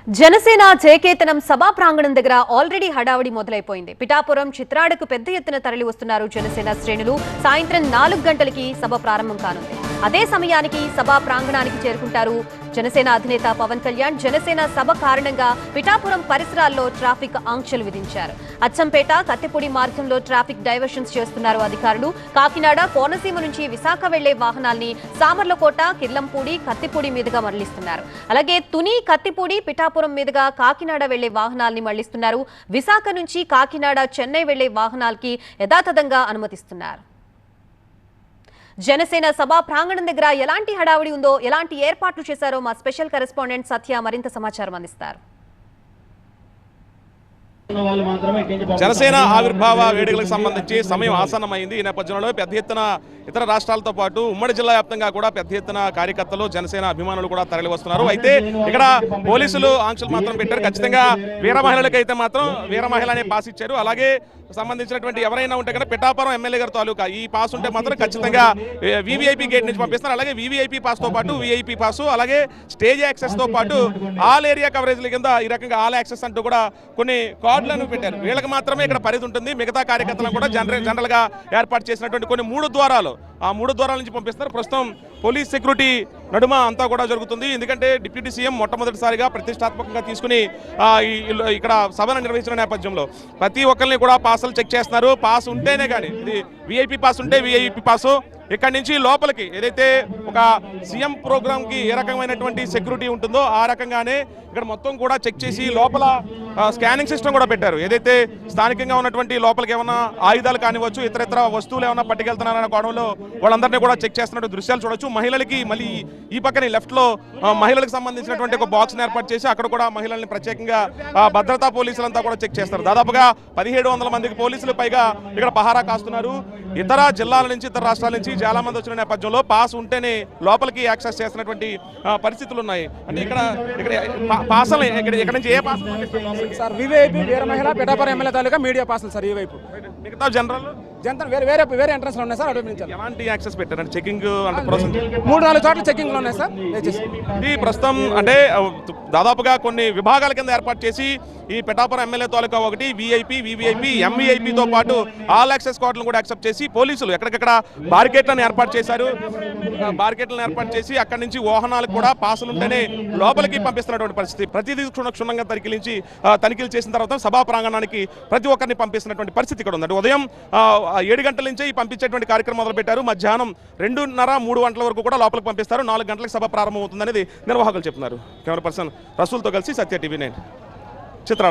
జనసేన జయకేతనం సభా ప్రాంగణం దగ్గర ఆల్రెడీ హడావుడి మొదలైపోయింది. పిఠాపురం చిత్రాడకు పెద్ద ఎత్తున తరలి వస్తున్నారు జనసేన శ్రేణులు. సాయంత్రం 4 గంటలకి సభ ప్రారంభం కానుంది. అదే సమయానికి సభా ప్రాంగణానికి చేరుకుంటారు జనసేన అధినేత పవన్ కళ్యాణ్. జనసేన సభ కారణంగా పిఠాపురం పరిసరాల్లో ట్రాఫిక్ ఆంక్షలు విధించారు. అచ్చంపేట కత్తిపూడి మార్గంలో ట్రాఫిక్ డైవర్షన్స్ చేస్తున్నారు అధికారులు. కాకినాడ కోనసీమ నుంచి విశాఖ వెళ్లే వాహనాల్ని సామర్లకోట, కిర్లంపూడి, కత్తిపూడి మీదుగా మళ్లిస్తున్నారు. అలాగే తుని, కత్తిపూడి, పిఠాపురం మీదుగా కాకినాడ వెళ్లే వాహనాల్ని మళ్లిస్తున్నారు. విశాఖ నుంచి కాకినాడ, చెన్నై వెళ్లే వాహనాలకి యథాతథంగా అనుమతిస్తున్నారు. జనసేన సభా ప్రాంగణం దగ్గర ఎలాంటి హడావుడి ఉందో, ఎలాంటి ఏర్పాట్లు చేశారో మా స్పెషల్ కరెస్పాండెంట్ సత్య మరింత సమాచారం అందిస్తారు. జనసేన ఆవిర్భావ వేడుకలకు సంబంధించి సమయం ఆసన్నమైంది. ఈ నేపథ్యంలో పెద్ద ఎత్తున ఇతర రాష్ట్రాలతో పాటు ఉమ్మడి జిల్లా వ్యాప్తంగా కూడా పెద్ద ఎత్తున కార్యకర్తలు, జనసేన అభిమానులు కూడా తరలి వస్తున్నారు. అయితే ఇక్కడ పోలీసులు ఆంక్షలు మాత్రం పెట్టారు. ఖచ్చితంగా వీర మహిళలకైతే మాత్రం వీర మహిళ అనే పాస్ ఇచ్చారు. అలాగే సంబంధించినటువంటి ఎవరైనా ఉంటే కనుక పిఠాపురం ఎమ్మెల్యే గారి తాలూకా ఈ పాస్ ఉంటే మాత్రం ఖచ్చితంగా వీవీఐపీ గేట్ నుంచి పంపిస్తున్నారు. అలాగే వీవీఐపీ పాస్తో పాటు వీఐపీ పాసు, అలాగే స్టేజ్ యాక్సెస్తో పాటు ఆల్ ఏరియా కవరేజ్ల కింద ఈ రకంగా ఆల్ యాక్సెస్ అంటూ కూడా కొన్ని కార్డులను పెట్టారు. వీళ్ళకి మాత్రమే ఇక్కడ పరిధి ఉంటుంది. మిగతా కార్యకర్తలను కూడా జనరల్గా ఏర్పాటు చేసినటువంటి కొన్ని 3 ద్వారాలు, ఆ 3 ద్వారాల నుంచి పంపిస్తున్నారు. ప్రస్తుతం పోలీస్ సెక్యూరిటీ నడుమ అంతా కూడా జరుగుతుంది. ఎందుకంటే డిప్యూటీ సీఎం మొట్టమొదటిసారిగా ప్రతిష్టాత్మకంగా తీసుకుని ఇక్కడ సభను నిర్వహించిన నేపథ్యంలో ప్రతి ఒక్కరిని కూడా పాసులు చెక్ చేస్తున్నారు. పాస్ ఉంటేనే కానీ, ఇది వీఐపీ పాస్ ఉంటే వీఐపీ పాసు, ఇక్కడి నుంచి లోపలికి ఏదైతే ఒక సీఎం ప్రోగ్రామ్కి ఏ రకమైనటువంటి సెక్యూరిటీ ఉంటుందో ఆ రకంగానే ఇక్కడ మొత్తం కూడా చెక్ చేసి లోపల స్కానింగ్ సిస్టమ్ కూడా పెట్టారు. ఏదైతే స్థానికంగా ఉన్నటువంటి లోపలికి ఏమైనా ఆయుధాలు కానివచ్చు, ఇతర వస్తువులు ఏమైనా పట్టుకెళ్తున్నారన్న కోణంలో వాళ్ళందరినీ కూడా చెక్ చేస్తున్నట్టు దృశ్యాలు చూడొచ్చు. మహిళలకి మళ్ళీ ఈ పక్కన లెఫ్ట్లో మహిళలకు సంబంధించినటువంటి ఒక బాక్స్ని ఏర్పాటు చేసి అక్కడ కూడా మహిళల్ని ప్రత్యేకంగా భద్రతా పోలీసులంతా కూడా చెక్ చేస్తారు. దాదాపుగా 1700 మందికి పోలీసులు పైగా ఇక్కడ పహారా కాస్తున్నారు. ఇతర జిల్లాల నుంచి, ఇతర రాష్ట్రాల నుంచి చాలా మంది వచ్చిన నేపథ్యంలో పాస్ ఉంటేనే లోపలికి యాక్సెస్ చేస్తున్నటువంటి పరిస్థితులు ఉన్నాయి. అంటే ఇక్కడ పాసలు ఇక్కడ నుంచి ఏ పాస్ సార్? వివైపీ వీర మహిళ, పిఠాపురం ఎమ్మెల్యే తాలూకా మీడియా పాసులు సార్. ఈ వైపు మిగతా జనరల్ వేరే ఎంట్రన్స్ లో ఉన్నాయి సార్. ఎలాంటి యాక్సెస్ పెట్టారంటే చెకింగ్ అంటే ప్రాసెస్ 3-4 చోట్ల చెకింగ్ లో ఉన్నాయి సార్. ఇది ప్రస్తుతం అంటే దాదాపుగా కొన్ని విభాగాల కింద ఏర్పాటు చేసి ఈ పిఠాపురం ఎమ్మెల్యే తాలూకా ఒకటి వీఐపీ, వీవీఐపీ, ఎంవీఐపీతో పాటు ఆల్ యాక్సెస్ కార్డులను కూడా యాక్సెప్ట్ చేసి పోలీసులు ఎక్కడికక్కడ బారికేట్లను ఏర్పాటు చేశారు. బారికేట్లను ఏర్పాటు చేసి అక్కడి నుంచి వాహనాలకు కూడా పాసులు ఉంటేనే లోపలికి పంపిస్తున్నటువంటి పరిస్థితి. ప్రతిదీ క్షుణ్ణంగా తనిఖీలు చేసిన తర్వాత సభా ప్రాంగణానికి ప్రతి ఒక్కరిని పంపిస్తున్నటువంటి పరిస్థితి ఇక్కడ ఉంది. ఉదయం 7 గంటల నుంచే ఈ పంపించేటువంటి కార్యక్రమం మొదలుపెట్టారు. మధ్యాహ్నం 2:30-3 గంటల వరకు కూడా లోపలికి పంపిస్తారు. 4 గంటలకు సభ ప్రారంభమవుతుందనేది నిర్వాహకులు చెప్తున్నారు. కెమెరా పర్సన్ రసూల్తో కలిసి సత్య టీవీ 9 చిత్ర.